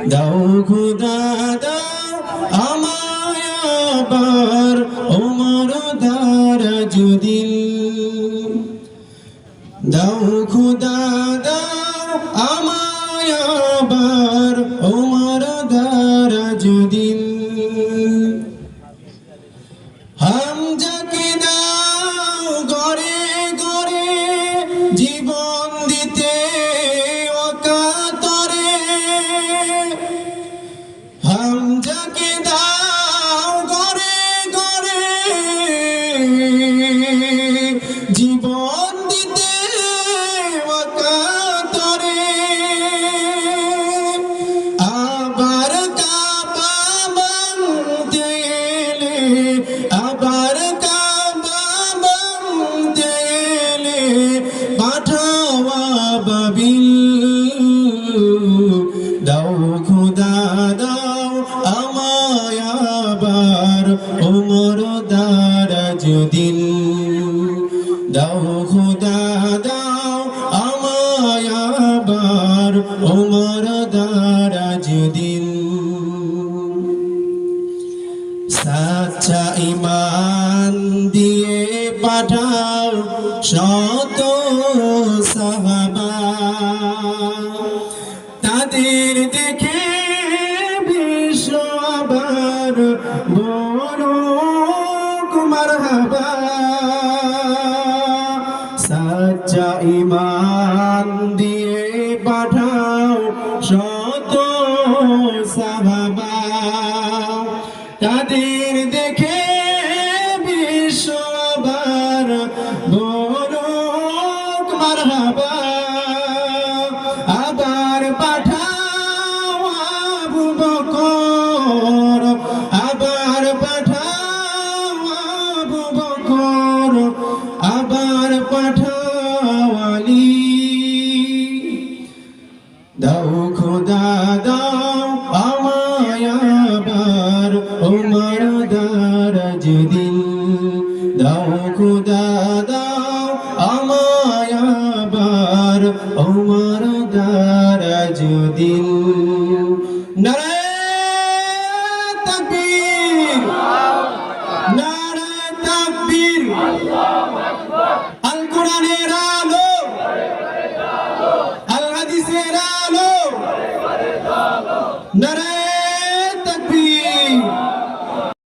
দাও খোদা দাও আমায় আবার ওমর দারাজ দিল দাও খোদা দাও আমায় আবার ওমর দারাজ দিল হামজাকে দাও গড়ে গড়ে জীবন দিতে অকাতরে হামজাকে দাও গড়ে গড়ে জীবন দিতে অকাতরে আবার কাবা ভাঙতে এলে আবার কাবা ভাঙতে এলে পাঠাওয়া বাবিল দাও খোদা দাও আমায় আবার ওমর দারাজ দিল দাও খোদা দাও আমায় আবার ওমর দারাজ দিল সাচ্চা ঈমান দিয়ে পাঠাও শত সাহাবা তাদের দেখে বিশ্ব আবার বলুক মারহাবা সাচ্চা ঈমান দিয়ে পাঠাও শত সাহাবা তাদের দেখে বিশ্ব আবার বলুক মারহাবা আবার পাঠাও আবু বকর আবার পাঠাও আবু বকর আবার পাঠাও আলী দাও খোদা দাও আমায় আবার ওমর দারাজ দিল দাও খোদা দাও আমায় আবার ওমর দারাজ দিল নারে তাকবীর নারে তাকবীর